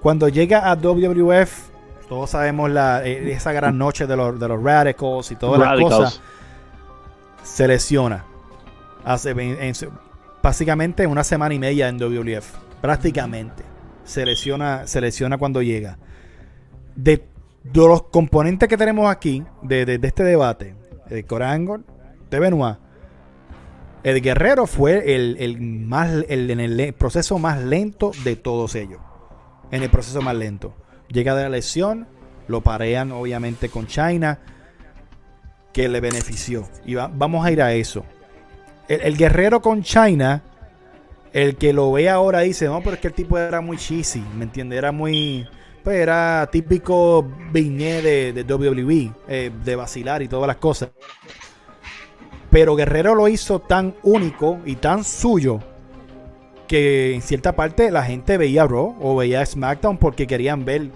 Cuando llega a WWF, todos sabemos esa gran noche de los Radicals y todas las cosas. Se lesiona. Básicamente una semana y media en WWF. Prácticamente. Se lesiona cuando llega. De los componentes que tenemos aquí, de este debate, de Kurt Angle, de Benoit, el Guerrero fue en el proceso más lento de todos ellos. En el proceso más lento. Llega de la lesión, lo parean obviamente con Chyna, que le benefició. Y vamos a ir a eso. El Guerrero con Chyna, el que lo ve ahora dice, no, pero es que el tipo era muy cheesy, ¿me entiendes? Era muy... Pues era típico viñé de WWE, de vacilar y todas las cosas. Pero Guerrero lo hizo tan único y tan suyo que en cierta parte la gente veía Raw o veía SmackDown porque querían ver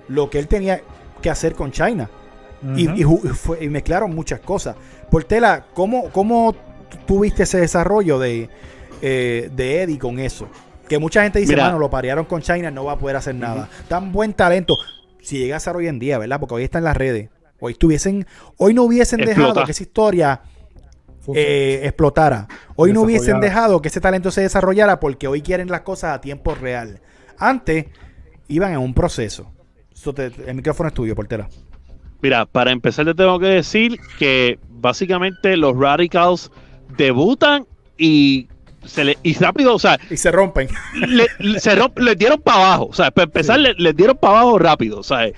lo que él tenía que hacer con Chyna. Y mezclaron muchas cosas. Portela, ¿cómo tuviste ese desarrollo de Eddie con eso? Que mucha gente dice, mano, lo parearon con Chyna, no va a poder hacer nada. Tan buen talento. Si llegase a hoy en día, ¿verdad? Porque hoy está en las redes. Hoy no hubiesen dejado que esa historia explotara. Hoy no hubiesen dejado que ese talento se desarrollara porque hoy quieren las cosas a tiempo real. Antes iban en un proceso. El micrófono es tuyo, Portela. Mira, para empezar te tengo que decir que básicamente los Radicals debutan y rápido, o sea, y se rompen. Les dieron para abajo, o sea, para empezar les dieron para abajo rápido, ¿sabes?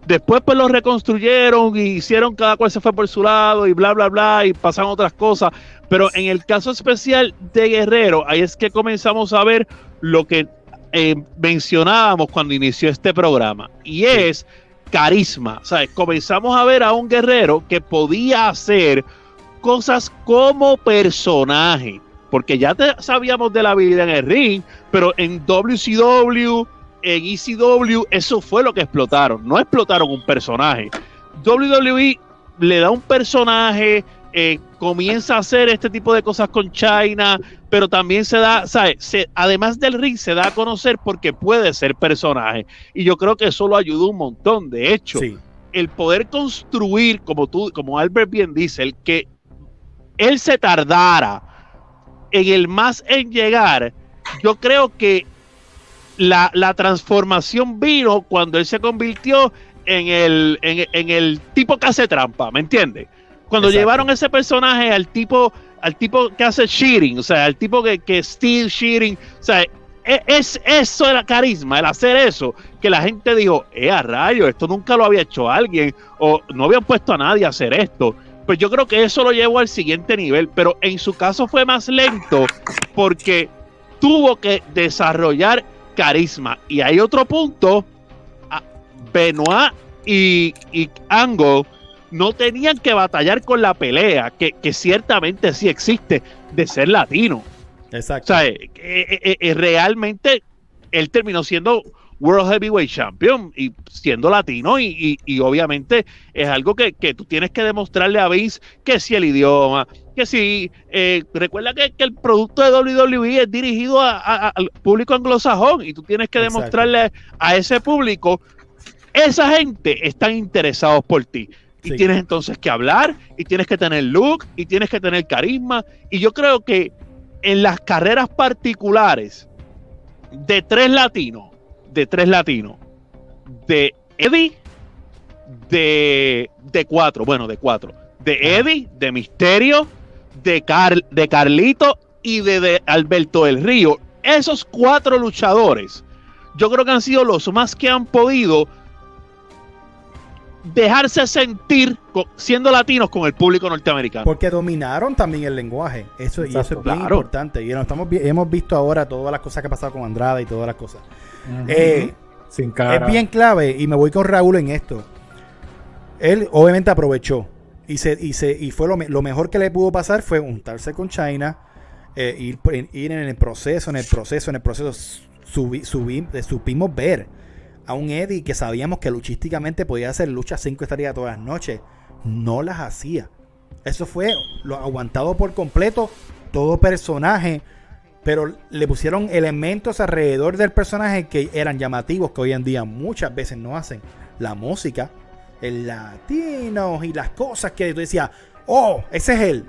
Después pues los reconstruyeron y hicieron, cada cual se fue por su lado y bla bla bla y pasaron otras cosas, pero en el caso especial de Guerrero, ahí es que comenzamos a ver lo que mencionábamos cuando inició este programa, y es carisma, ¿sabes? Comenzamos a ver a un Guerrero que podía hacer cosas como personaje, porque ya sabíamos de la habilidad en el ring, pero en WCW, en ECW, eso fue lo que explotaron. No explotaron un personaje. WWE le da un personaje, comienza a hacer este tipo de cosas con Chyna, pero también se da, ¿sabes? Además del ring, se da a conocer porque puede ser personaje. Y yo creo que eso lo ayudó un montón. De hecho, el poder construir, como Albert bien dice, el que él se tardara en llegar, yo creo que la transformación vino cuando él se convirtió en el tipo que hace trampa, ¿me entiendes? Cuando llevaron ese personaje al tipo que hace cheating, o sea, al tipo que steal cheating, o sea, es eso era carisma, el hacer eso, que la gente dijo, a rayo, esto nunca lo había hecho alguien, o no habían puesto a nadie a hacer esto. Pues yo creo que eso lo llevó al siguiente nivel, pero en su caso fue más lento porque tuvo que desarrollar carisma. Y hay otro punto, Benoit y Angle no tenían que batallar con la pelea, que ciertamente sí existe, de ser latino. Exacto. O sea, realmente él terminó siendo World Heavyweight Champion y siendo latino y obviamente es algo que tú tienes que demostrarle a Vince, que si el idioma, que si recuerda que el producto de WWE es dirigido al público anglosajón y tú tienes que demostrarle a ese público, esa gente están interesados por ti y tienes entonces que hablar y tienes que tener look y tienes que tener carisma, y yo creo que en las carreras particulares de tres latinos, de Eddie, de Eddie, de Misterio, de Carlito y de Alberto del Río. Esos 4 luchadores, yo creo que han sido los más que han podido dejarse sentir siendo latinos con el público norteamericano. Porque dominaron también el lenguaje. Eso es bien importante. Y hemos visto ahora todas las cosas que ha pasado con Andrade y todas las cosas. Sin cara. Es bien clave, y me voy con Raúl en esto. Él obviamente aprovechó y fue lo mejor que le pudo pasar fue juntarse con Chyna, ir en el proceso supimos ver a un Eddie que sabíamos que luchísticamente podía hacer luchas 5 estrellas todas las noches. No las hacía. Eso fue lo aguantado por completo, todo personaje. pero le pusieron elementos alrededor del personaje que eran llamativos, que hoy en día muchas veces no hacen. La música, el latino y las cosas que tú decías, oh, ese es él.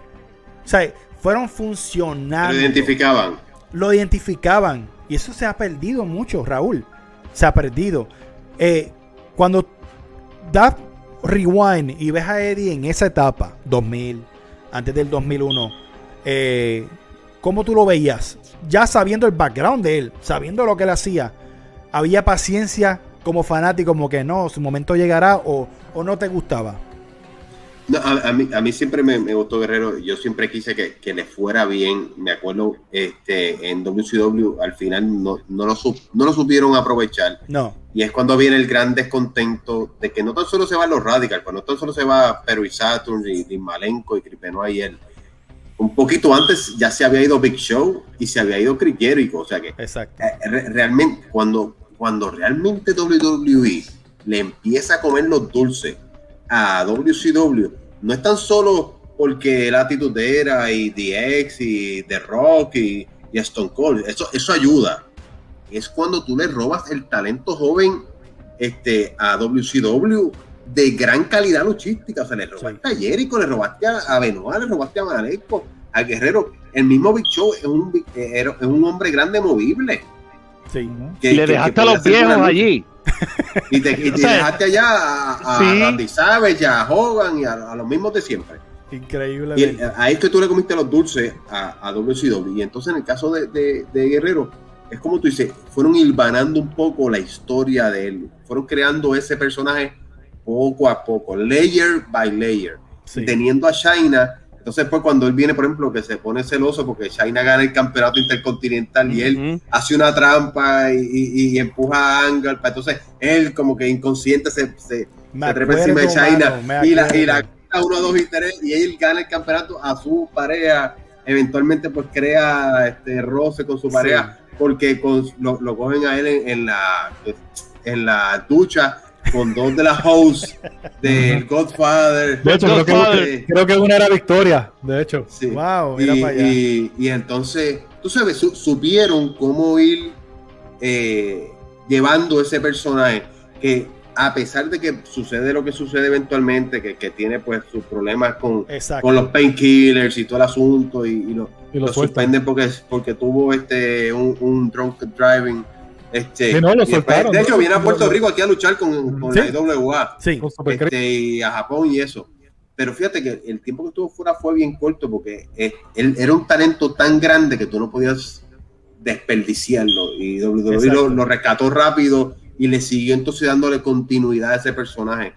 O sea, fueron funcionando. Lo identificaban. Y eso se ha perdido mucho, Raúl. Se ha perdido. Cuando das rewind y ves a Eddie en esa etapa, 2000, antes del 2001, ¿cómo tú lo veías? Ya sabiendo el background de él, sabiendo lo que él hacía, ¿había paciencia como fanático, como que no, su momento llegará, o no te gustaba? No, a mí siempre me gustó Guerrero. Yo siempre quise que le fuera bien. Me acuerdo en WCW al final no lo supieron aprovechar. No. Y es cuando viene el gran descontento de que no tan solo se van los Radicals, pues no tan solo se va Perry y Saturn y Malenko y Chris Benoit y él. Un poquito antes ya se había ido Big Show y se había ido Chris Jericho. O sea que realmente cuando realmente WWE le empieza a comer los dulces a WCW, no es tan solo porque la Attitude Era y DX y The Rock y Stone Cold, eso ayuda. Es cuando tú le robas el talento joven a WCW de gran calidad luchística. O sea, le robaste a Jericho, le robaste a Benoit, le robaste a Malenko, a Guerrero. El mismo Big Show es un hombre grande movible. Sí. Y le dejaste a los viejos allí. Y te dejaste allá a Randy Savage, a Hogan y a los mismos de siempre. Increíble. Y a esto tú le comiste los dulces a WCW. Y entonces en el caso de Guerrero, es como tú dices, fueron hilvanando un poco la historia de él. Fueron creando ese personaje poco a poco, layer by layer. Sí. Teniendo a Chyna. Entonces después cuando él viene, por ejemplo, que se pone celoso porque Chyna gana el campeonato intercontinental y él hace una trampa y empuja a Angle, entonces él como que inconsciente se trepa encima de Chyna y la 1, 2 y 3 y él gana el campeonato a su pareja. Eventualmente pues crea roce con su pareja porque lo cogen a él en la ducha con 2 de las hosts del Godfather. De hecho, creo que una era Victoria, de hecho. Sí. Wow, mira para allá. Y entonces, tú sabes, supieron cómo ir llevando ese personaje que a pesar de que sucede lo que sucede eventualmente, que tiene pues sus problemas con los painkillers y todo el asunto y lo suspenden porque tuvo un drunk driving. Lo soltaron, de hecho, viene a Puerto Rico aquí a luchar con la IWA y a Japón y eso. Pero fíjate que el tiempo que estuvo fuera fue bien corto porque él era un talento tan grande que tú no podías desperdiciarlo. Y WWE lo rescató rápido y le siguió entonces dándole continuidad a ese personaje.